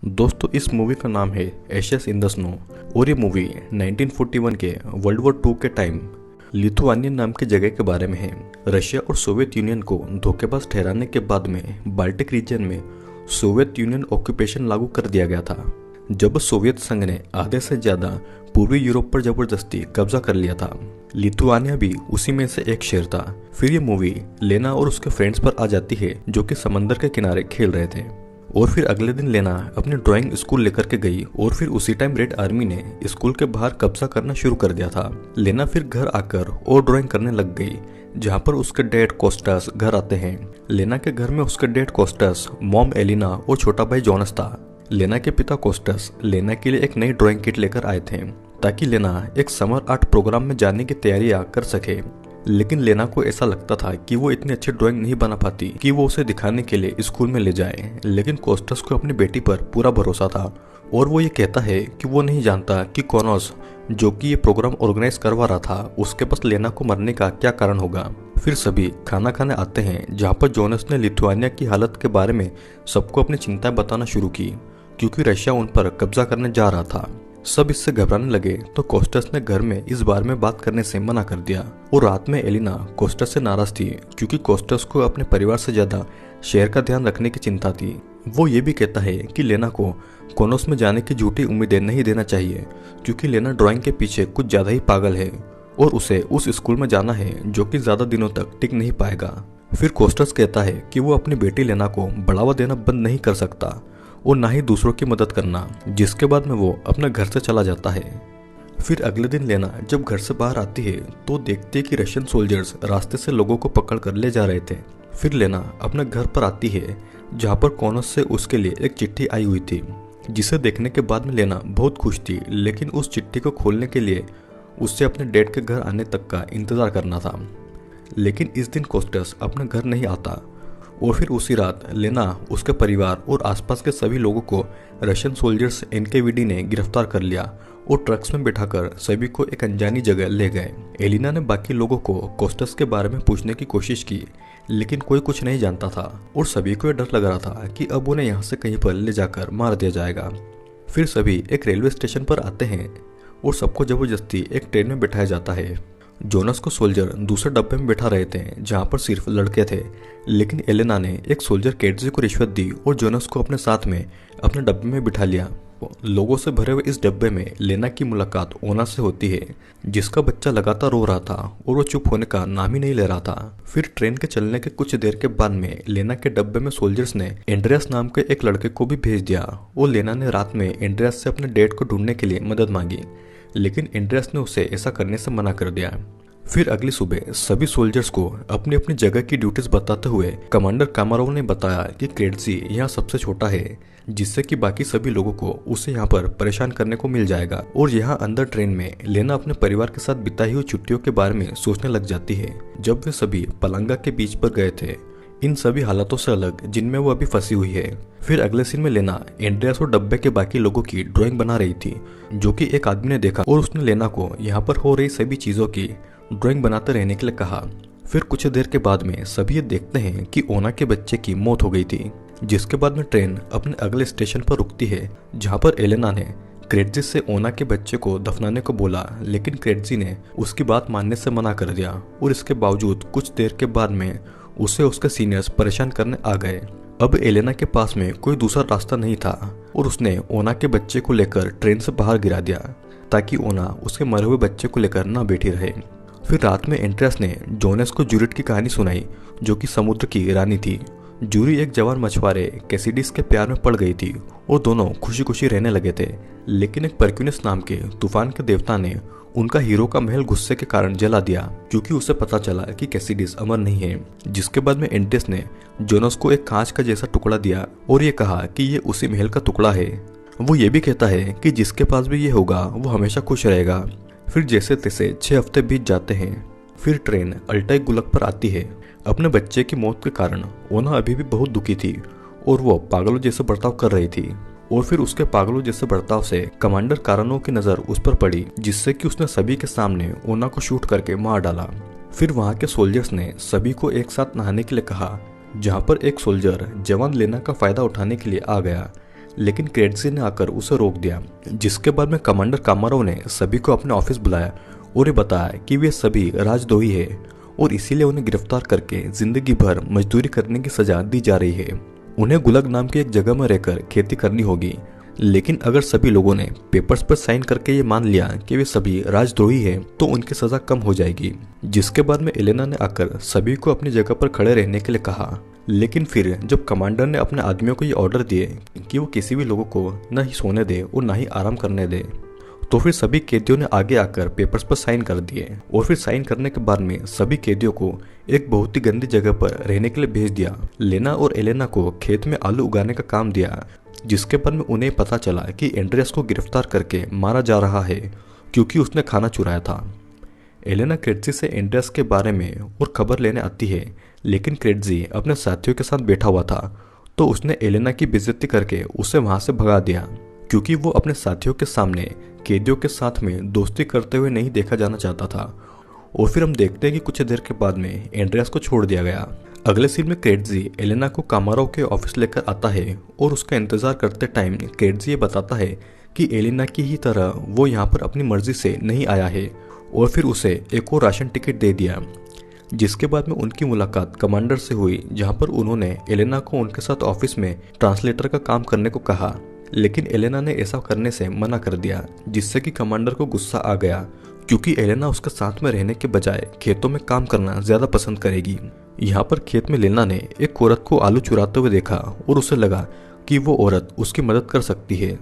दोस्तों इस मूवी का नाम है एशेस इन द स्नो और ये मूवी 1941 के वर्ल्ड वॉर 2 के टाइम लिथुआनियन नाम की जगह के बारे में है। रशिया और सोवियत यूनियन को धोखेबाज ठहराने के बाद में बाल्टिक रीजन में सोवियत यूनियन ऑक्यूपेशन लागू कर दिया गया था, जब सोवियत संघ ने आधे से ज्यादा पूर्वी यूरोप पर जबरदस्ती कब्जा कर लिया था। लिथुआनिया भी उसी में से एक शहर था। फिर ये मूवी लेना और उसके फ्रेंड्स पर आ जाती है जो कि समंदर के किनारे खेल रहे थे। और फिर अगले दिन लेना अपने ड्राइंग स्कूल लेकर के गई और फिर उसी टाइम रेड आर्मी ने स्कूल के बाहर कब्जा करना शुरू कर दिया था। लेना फिर घर आकर और ड्राइंग करने लग गई, जहाँ पर उसके डैड कोस्टास घर आते हैं। लेना के घर में उसके डैड कोस्टास, मॉम एलिना और छोटा भाई जोनस था। लेना के पिता कोस्टास लेना के लिए एक नई ड्राइंग किट लेकर आए थे ताकि लेना एक समर आर्ट प्रोग्राम में जाने की तैयारियां कर सके। लेकिन लेना को ऐसा लगता था कि वो इतनी अच्छी ड्राइंग नहीं बना पाती कि वो उसे दिखाने के लिए स्कूल में ले जाए। लेकिन कोस्टस को अपनी बेटी पर पूरा भरोसा था और वो ये कहता है कि वो नहीं जानता कि कॉनोस जो कि ये प्रोग्राम ऑर्गेनाइज करवा रहा था उसके पास लेना को मरने का क्या कारण होगा। फिर सभी खाना खाने आते हैं, जहाँ पर जोनस ने लिथुआनिया की हालत के बारे में सबको अपनी चिंताएं बताना शुरू की क्योंकि रशिया उन पर कब्जा करने जा रहा था। सब इससे घबराने लगे तो कोस्टस ने घर में इस बारे में बात करने से मना कर दिया। और रात में एलिना कोस्टस से नाराज थी क्योंकि कोस्टस को अपने परिवार से ज्यादा शहर का ध्यान रखने की चिंता थी। वो ये भी कहता है कि लेना को कोनोस में जाने की झूठी उम्मीदें नहीं देना चाहिए क्योंकि लेना ड्राइंग के पीछे कुछ ज्यादा ही पागल है और उसे उस स्कूल में जाना है जो कि ज्यादा दिनों तक टिक नहीं पाएगा। फिर कोस्टस कहता है कि वो अपनी बेटी लेना को बढ़ावा देना बंद नहीं कर सकता और ना ही दूसरों की मदद करना, जिसके बाद में वो अपने घर से चला जाता है। फिर अगले दिन लेना जब घर से बाहर आती है तो देखती है कि रशियन सोल्जर्स रास्ते से लोगों को पकड़ कर ले जा रहे थे। फिर लेना अपने घर पर आती है जहाँ पर कॉनोस से उसके लिए एक चिट्ठी आई हुई थी, जिसे देखने के बाद में लेना बहुत खुश थी। लेकिन उस चिट्ठी को खोलने के लिए उससे अपने डैड के घर आने तक का इंतजार करना था। लेकिन इस दिन कोस्टस अपने घर नहीं आता और फिर उसी रात लेना, उसके परिवार और आसपास के सभी लोगों को रशियन सोल्जर्स एनकेवीडी ने गिरफ्तार कर लिया और ट्रक्स में बिठाकर सभी को एक अनजानी जगह ले गए। एलिना ने बाकी लोगों को कोस्टस के बारे में पूछने की कोशिश की, लेकिन कोई कुछ नहीं जानता था और सभी को डर लग रहा था कि अब उन्हें यहाँ से कहीं पर ले जाकर मार दिया जाएगा। फिर सभी एक रेलवे स्टेशन पर आते हैं और सबको जबरदस्ती एक ट्रेन में बिठाया जाता है। जोनस को सोल्जर दूसरे डब्बे में बैठा रहे थे जहाँ पर सिर्फ लड़के थे, लेकिन एलेना ने एक सोल्जर केटजी को रिश्वत दी और जोनस को अपने साथ में अपने डब्बे में बिठा लिया। लोगों से भरे हुए इस डब्बे में लेना की मुलाकात ओना से होती है, जिसका बच्चा लगातार रो रहा था और वो चुप होने का नाम ही नहीं ले रहा था। फिर ट्रेन के चलने के कुछ देर के बाद में लेना के डब्बे में सोल्जर्स ने एंड्रियास नाम के एक लड़के को भी भेज दिया और लेना ने रात में एंड्रियास से अपने डैड को ढूंढने के लिए मदद मांगी, लेकिन एंड्रियास ने उसे ऐसा करने से मना कर दिया। फिर अगली सुबह सभी सोल्जर्स को अपनी अपनी जगह की ड्यूटीज बताते हुए कमांडर कामारोव ने बताया कि क्रेडजी यहाँ सबसे छोटा है, जिससे कि बाकी सभी लोगों को उसे यहाँ पर परेशान करने को मिल जाएगा। और यहाँ अंदर ट्रेन में लेना अपने परिवार के साथ बिताई हुई छुट्टियों के बारे में सोचने लग जाती है जब वे सभी पलंगा के बीच पर गए थे, इन सभी हालातों से अलग जिनमें वो अभी फंसी हुई है। फिर अगले सीन में लेना एंड्रियास और डब्बे के बाकी लोगों की ड्राइंग बना रही थी, जो कि एक आदमी ने देखा और उसने लेना को यहाँ पर हो रही सभी चीजों की ड्राइंग बनाते रहने के लिए कहा। फिर कुछ देर के बाद में सभी ये देखते हैं कि ओना के बच्चे की मौत हो गई थी, जिसके बाद में ट्रेन अपने अगले स्टेशन पर रुकती है जहाँ पर एलेना ने क्रेडजी से ओना के बच्चे को दफनाने को बोला, लेकिन क्रेडजी ने उसकी बात मानने से मना कर दिया और इसके बावजूद कुछ देर के बाद में उसे उसके सीनियर्स परेशान करने आ गए। अब एलेना के पास में कोई दूसरा रास्ता नहीं था और उसने ओना के बच्चे को लेकर ट्रेन से बाहर गिरा दिया ताकि ओना उसके मरे हुए बच्चे को लेकर ना बैठी रहे। फिर रात में एंड्रियास ने जोनस को जूरिट की कहानी सुनाई, जो कि समुद्र की रानी थी। जूरी एक जवान मछुआरे कैसिडिस के प्यार में पड़ गई थी और दोनों खुशी खुशी रहने लगे थे। लेकिन एक परक्यूनस नाम के तूफान के देवता ने उनका हीरो का महल गुस्से के कारण जला दिया क्योंकि उसे पता चला कि कैसिडिस अमर नहीं है। जिसके बाद में एंड्रियास ने जोनस को एक कांच का जैसा टुकड़ा दिया और ये कहा कि ये उसी महल का टुकड़ा है। वो ये भी कहता है कि जिसके पास भी ये होगा वो हमेशा खुश रहेगा। फिर जैसे तैसे 6 हफ्ते बीत जाते हैं। फिर ट्रेन अल्टाई गुलक पर आती है। अपने बच्चे की मौत के कारण ओना अभी भी बहुत दुखी थी और वो पागलों जैसे बर्ताव कर रही थी। और फिर उसके पागलों जैसे बर्ताव से कमांडर कारानो की नजर उस पर पड़ी, जिससे कि उसने सभी के सामने ओना को शूट करके मार डाला। फिर वहां के सोल्जर्स ने सभी को एक साथ नहाने के लिए कहा, जहां पर एक सोल्जर जवान लेना का फायदा उठाने के लिए आ गया, लेकिन क्रेटजी ने आकर उसे रोक दिया। जिसके बाद में कमांडर कामारोव ने सभी को अपने ऑफिस बुलाया और ये बताया कि वे सभी राजद्रोही है और इसीलिए उन्हें गिरफ्तार करके जिंदगी भर मजदूरी करने की सजा दी जा रही है। उन्हें गुलग नाम की एक जगह में रहकर खेती करनी होगी, लेकिन अगर सभी लोगों ने पेपर्स पर साइन करके ये मान लिया कि वे सभी राजद्रोही हैं तो उनकी सजा कम हो जाएगी। जिसके बाद में एलेना ने आकर सभी को अपनी जगह पर खड़े रहने के लिए कहा, लेकिन फिर जब कमांडर ने अपने आदमियों को ये ऑर्डर दिए कि वो किसी भी लोगों को न ही सोने दे और न ही आराम करने दे, तो फिर सभी कैदियों ने आगे आकर पेपर्स पर साइन कर दिए और फिर साइन करने के बाद में सभी कैदियों को एक बहुत ही गंदी जगह पर रहने के लिए भेज दिया। लेना और एलेना को खेत में आलू उगाने का काम दिया, जिसके बाद में उन्हें पता चला कि एंड्रियास को गिरफ्तार करके मारा जा रहा है क्योंकि उसने खाना चुराया था। एलेना क्रेटजी से एंड्रियास के बारे में और खबर लेने आती है, लेकिन क्रेटजी अपने साथियों के साथ बैठा हुआ था तो उसने एलेना की बेइज्जती करके उसे वहां से भगा दिया क्योंकि वो अपने साथियों के सामने कैदियों के साथ में दोस्ती करते हुए नहीं देखा जाना चाहता था। और फिर हम देखते हैं कि कुछ देर के बाद में एंड्रियास को छोड़ दिया गया। अगले सीन में क्रेटजी एलेना को कामारोव के ऑफिस लेकर आता है और उसका इंतजार करते टाइम क्रेटजी ये बताता है कि एलेना की ही तरह वो यहाँ पर अपनी मर्जी से नहीं आया है और फिर उसे एक और राशन टिकट दे दिया। जिसके बाद में उनकी मुलाकात कमांडर से हुई, जहाँ पर उन्होंने एलेना को उनके साथ ऑफिस में ट्रांसलेटर का काम करने को कहा, लेकिन एलेना ने ऐसा करने से मना कर दिया, जिससे कि कमांडर को गुस्सा आ गया क्योंकि एलेना उसके साथ में रहने के बजाय खेतों में काम करना ज्यादा पसंद करेगी। यहाँ पर खेत में लेना ने एक औरत को आलू चुराते हुए देखा और उसे लगा कि वो औरत उसकी मदद कर सकती है।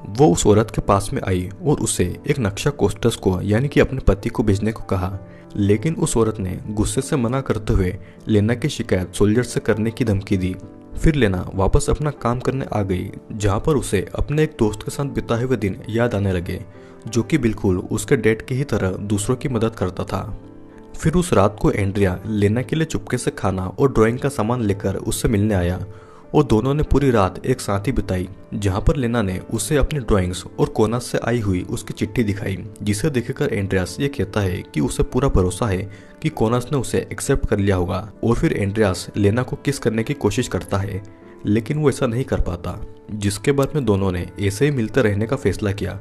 वो उस औरत के पास में आई और उसे एक नक्शा कोस्टस को यानी कि अपने पति को भेजने को कहा, लेकिन उस औरत ने गुस्से से मना करते हुए लेना की शिकायत सोल्जर से करने की धमकी दी। फिर लेना वापस अपना काम करने आ गई, जहाँ पर उसे अपने एक दोस्त के साथ बिताए हुए दिन याद आने लगे, जो कि बिल्कुल उसके डैड की ही तरह दूसरों की मदद करता था। फिर उस रात को एंड्रिया लेना के लिए चुपके से खाना और ड्राइंग का सामान लेकर उससे मिलने आया और दोनों ने पूरी रात एक साथ ही बिताई, जहाँ पर लेना ने उसे अपनी ड्राइंग्स और कोनास से आई हुई उसकी चिट्ठी दिखाई, जिसे देखकर एंड्रियास ये कहता है कि उसे पूरा भरोसा है कि कोनास ने उसे एक्सेप्ट कर लिया होगा। और फिर एंड्रियास लेना को किस करने की कोशिश करता है, लेकिन वो ऐसा नहीं कर पाता। जिसके बाद में दोनों ने ऐसे ही मिलते रहने का फैसला किया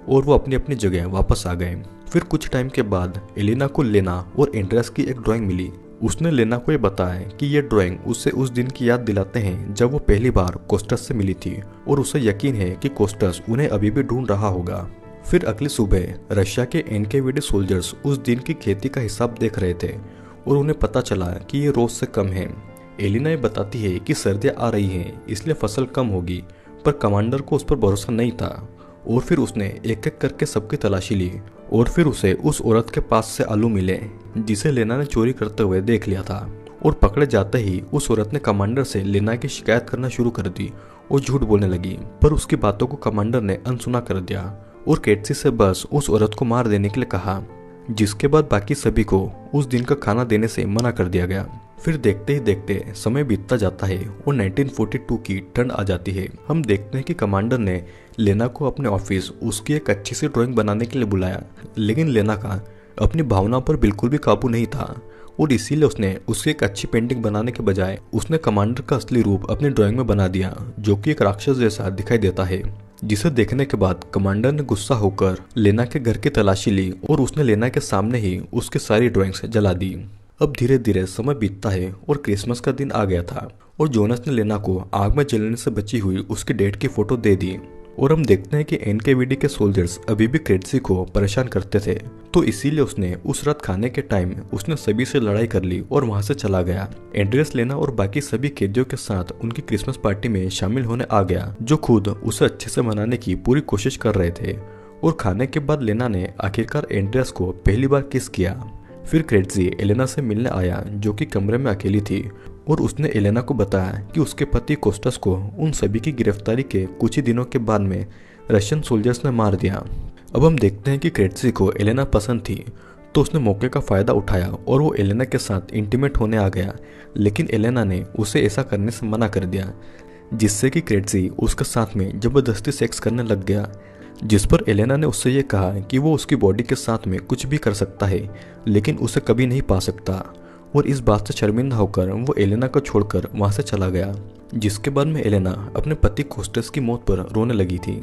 और वो अपनी अपनी जगह वापस आ गए। फिर कुछ टाइम के बाद एलेना को लेना और एंड्रियास की एक ड्राइंग मिली। उसने लेना को ये बताया कि ये ड्राइंग उसे उस दिन की याद दिलाते हैं जब वो पहली बार कोस्टस से मिली थी और उसे यकीन है कि कोस्टस उन्हें अभी भी ढूंढ रहा होगा। फिर अगली सुबह रशिया के एनकेवीडी सोल्जर्स उस दिन की खेती का हिसाब देख रहे थे और उन्हें पता चला कि ये रोज से कम है। एलिना ये बताती है कि सर्दियां आ रही हैं इसलिए फसल कम होगी, पर कमांडर को उस पर भरोसा नहीं था और फिर उसने एक एक करके सबकी तलाशी ली और फिर उसे उस औरत के पास से आलू मिले जिसे लेना ने चोरी करते हुए देख लिया था। और पकड़े जाते ही उस औरत ने कमांडर से लेना की शिकायत करना शुरू कर दी और झूठ बोलने लगी, पर उसकी बातों को कमांडर ने अनसुना कर दिया और कैटसी से बस उस औरत को मार देने के लिए कहा, जिसके बाद बाकी सभी को उस दिन का खाना देने से मना कर दिया गया। फिर देखते ही देखते समय बीतता जाता है और 1942 की ठंड आ जाती है। हम देखते हैं कि कमांडर ने लेना को अपने ऑफिस उसकी एक अच्छी सी ड्राइंग बनाने के लिए बुलाया, लेकिन लेना का अपनी भावना पर बिल्कुल भी काबू नहीं था और इसीलिए उसने उसकी एक अच्छी पेंटिंग बनाने के बजाय उसने कमांडर का असली रूप अपनी ड्राइंग में बना दिया, जो कि एक राक्षस जैसा दिखाई देता है। जिसे देखने के बाद कमांडर ने गुस्सा होकर लेना के घर की तलाशी ली और उसने लेना के सामने ही उसकी सारी ड्राइंग्स जला दी। अब धीरे धीरे समय बीतता है और क्रिसमस का दिन आ गया था और जोनस ने लेना को आग में जलने से बची हुई उसकी डेट की फोटो दे दी और हम देखते हैं कि एनकेवीडी के सोल्जर्स अभी भी क्रेटसी को परेशान करते थे, तो इसीलिए उसने उस रात खाने के टाइम उसने सभी से लड़ाई कर ली और वहां से चला गया। एंड्रियास लेना और बाकी सभी कैदियों के साथ उनकी क्रिसमस पार्टी में शामिल होने आ गया, जो खुद उसे अच्छे से मनाने की पूरी कोशिश कर रहे थे। और खाने के बाद लेना ने आखिरकार एंड्रियास को पहली बार किस किया। फिर क्रेटजी एलेना से मिलने आया, जो कि कमरे में अकेली थी, और उसने एलेना को बताया कि उसके पति कोस्टस को उन सभी की गिरफ्तारी के कुछ ही दिनों के बाद में रशियन सोल्जर्स ने मार दिया। अब हम देखते हैं कि क्रेटजी को एलेना पसंद थी, तो उसने मौके का फायदा उठाया और वो एलेना के साथ इंटीमेट होने आ गया, लेकिन एलेना ने उसे ऐसा करने से मना कर दिया, जिससे कि क्रेटजी उसके साथ में जबरदस्ती सेक्स करने लग गया। जिस पर एलेना ने उससे ये कहा कि वो उसकी बॉडी के साथ में कुछ भी कर सकता है, लेकिन उसे कभी नहीं पा सकता। और इस बात से शर्मिंदा होकर वो एलेना को छोड़कर वहाँ से चला गया। जिसके बाद में एलेना अपने पति कोस्टेस की मौत पर रोने लगी थी।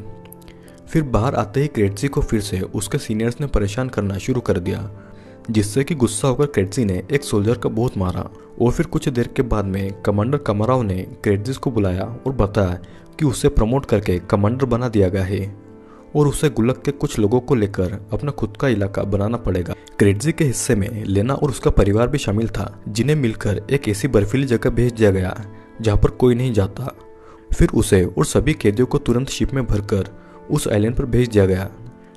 फिर बाहर आते ही क्रेटजी को फिर से उसके सीनियर्स ने परेशान करना शुरू कर दिया, जिससे कि गुस्सा होकर क्रेटजी ने एक सोल्जर का बहुत मारा। और फिर कुछ देर के बाद में कमांडर कमाराव ने क्रेटजी को बुलाया और बताया कि उसे प्रमोट करके कमांडर बना दिया गया है और उसे गुल्लक के कुछ लोगों को लेकर अपना खुद का इलाका बनाना पड़ेगा। क्रेटजी के हिस्से में लेना और उसका परिवार भी शामिल था, जिन्हें मिलकर एक ऐसी बर्फीली जगह भेज दिया गया जहाँ पर कोई नहीं जाता। फिर उसे और सभी कैदियों को तुरंत शिप में भरकर उस आइलैंड पर भेज दिया गया।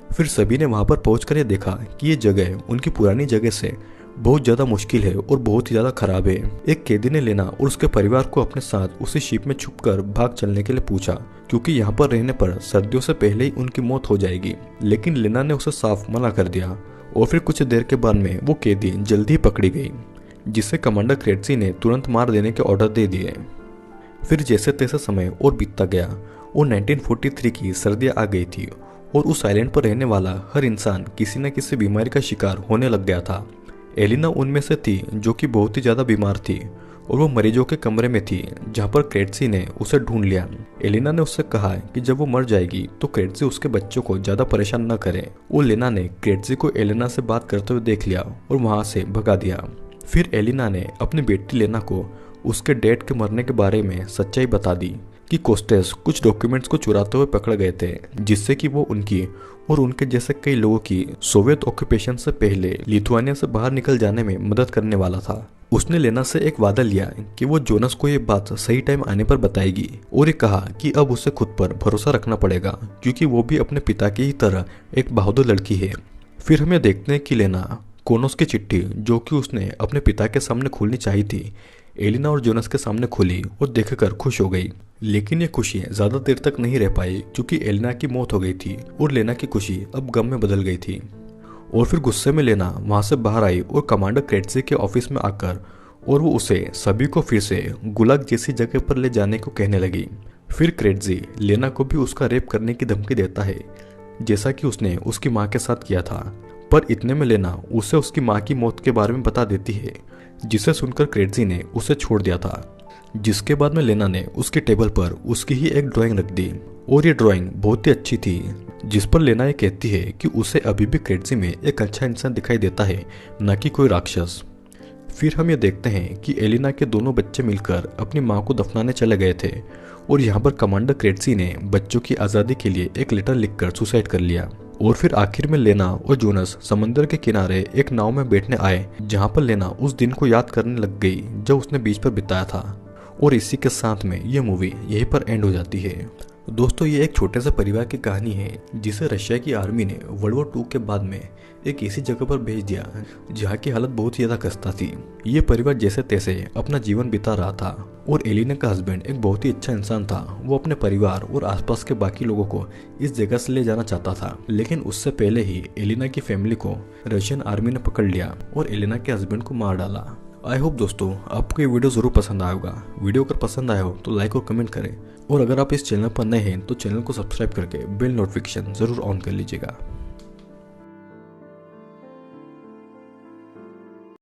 फिर सभी ने वहां पर पहुंचकर यह देखा कि ये जगह उनकी पुरानी जगह से बहुत ज़्यादा मुश्किल है और बहुत ही ज़्यादा खराब है। एक कैदी ने लेना और उसके परिवार को अपने साथ उसी शिप में छुपकर भाग चलने के लिए पूछा, क्योंकि यहाँ पर रहने पर सर्दियों से पहले ही उनकी मौत हो जाएगी। लेकिन लेना ने उसे साफ मना कर दिया और फिर कुछ देर के बाद में वो कैदी जल्दी ही पकड़ी गई, जिसे कमांडर क्रेटजी ने तुरंत मार देने के ऑर्डर दे दिए। फिर जैसे तैसे समय और बीतता गया और 1943 की सर्दियाँ आ गई थी और उस आइलैंड पर रहने वाला हर इंसान किसी न किसी बीमारी का शिकार होने लग गया था। एलिना उनमें से थी जो कि बहुत ही ज़्यादा बीमार थी और वो मरीजों के कमरे में थी, जहाँ पर क्रेटजी ने उसे ढूंढ लिया। एलिना ने उससे कहा कि जब वो मर जाएगी तो क्रेटजी उसके बच्चों को ज़्यादा परेशान न करे। और लेना ने क्रेटजी को एलिना से बात करते हुए देख लिया और वहाँ से भगा दिया। फिर एलिना ने अपनी बेटी लेना को उसके डैड के मरने के बारे में सच्चाई बता दी कि कोस्टेस कुछ डॉक्यूमेंट्स को चुराते हुए पकड़ गए थे, जिससे कि वो उनकी और उनके जैसे कई लोगों की सोवियत ऑक्यूपेशन से पहले लिथुआनिया से बाहर निकल जाने में मदद करने वाला था। उसने लेना से एक वादा लिया कि वो जोनस को ये बात सही टाइम आने पर बताएगी और ये कहा कि अब उसे खुद पर भरोसा रखना पड़ेगा, क्योंकि वो भी अपने पिता की ही तरह एक बहादुर लड़की है। फिर हमें देखते हैं कि लेना कोनोस की चिट्ठी, जो कि उसने अपने पिता के सामने खोलनी चाहिए थी, एलिना और जोनस के सामने खोली और देखकर खुश हो गई। लेकिन ये खुशी ज्यादा देर तक नहीं रह पाई, क्योंकि एलिना की मौत हो गई थी और लेना की खुशी अब गम में बदल गई थी। और फिर गुस्से में लेना वहां से बाहर आई और कमांडर क्रेटजी के ऑफिस में आकर और वो उसे सभी को फिर से गुलाग जैसी जगह पर ले जाने को कहने लगी। फिर क्रेटजी लेना को भी उसका रेप करने की धमकी देता है, जैसा कि उसने उसकी माँ के साथ किया था। पर इतने में लेना उसे उसकी माँ की मौत के बारे में बता देती है, जिसे सुनकर क्रेटजी ने उसे छोड़ दिया था। जिसके बाद में लेना ने उसके टेबल पर उसकी ही एक ड्राइंग रख दी और ये ड्राइंग बहुत ही अच्छी थी, जिस पर लेना ये कहती है कि उसे अभी भी क्रेटजी में एक अच्छा इंसान दिखाई देता है, न कि कोई राक्षस। फिर हम ये देखते हैं कि एलिना के दोनों बच्चे मिलकर अपनी माँ को दफनाने चले गए थे और यहाँ पर कमांडर क्रेटजी ने बच्चों की आज़ादी के लिए एक लेटर लिखकर सुसाइड कर लिया। और फिर आखिर में लेना और जोनस समंदर के किनारे एक नाव में बैठने आए, जहाँ पर लेना उस दिन को याद करने लग गई जब उसने बीच पर बिताया था। और इसी के साथ में ये मूवी यहीं पर एंड हो जाती है। दोस्तों, ये एक छोटे से परिवार की कहानी है जिसे रशिया की आर्मी ने वर्ल्ड वॉर 2 के बाद में एक ऐसी जगह पर भेज दिया जहाँ की हालत बहुत ही ज़्यादा खस्ता थी। ये परिवार जैसे तैसे अपना जीवन बिता रहा था और एलिना का हस्बैंड एक बहुत ही अच्छा इंसान था। वो अपने परिवार और आसपास के बाकी लोगों को इस जगह से ले जाना चाहता था, लेकिन उससे पहले ही एलिना की फैमिली को रशियन आर्मी ने पकड़ लिया और एलिना के हस्बैंड को मार डाला। आई होप दोस्तों आपको ये वीडियो ज़रूर पसंद आया होगा। वीडियो अगर पसंद आया हो तो लाइक और कमेंट करें, और अगर आप इस चैनल पर नए हैं तो चैनल को सब्सक्राइब करके बेल नोटिफिकेशन ज़रूर ऑन कर लीजिएगा।